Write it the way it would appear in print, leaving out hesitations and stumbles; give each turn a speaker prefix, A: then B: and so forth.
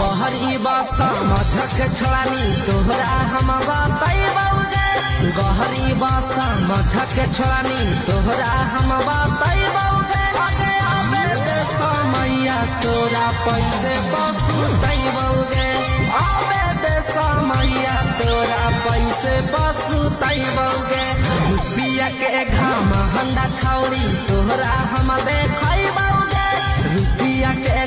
A: गहरी बासा मझक छोड़ानी तोहरा हम बताइबौगे। गहरी बासा मझक छोड़ानी तोहरा हम बताइबौगे। आगे आवे दे समैया तोरा पैसे बसुतैबौगे। आवे दे समैया तोरा पैसे बसुतैबौगे। रुपया के घाम हंडा छौरी तोहरा हम देखैबौगे। रुपया के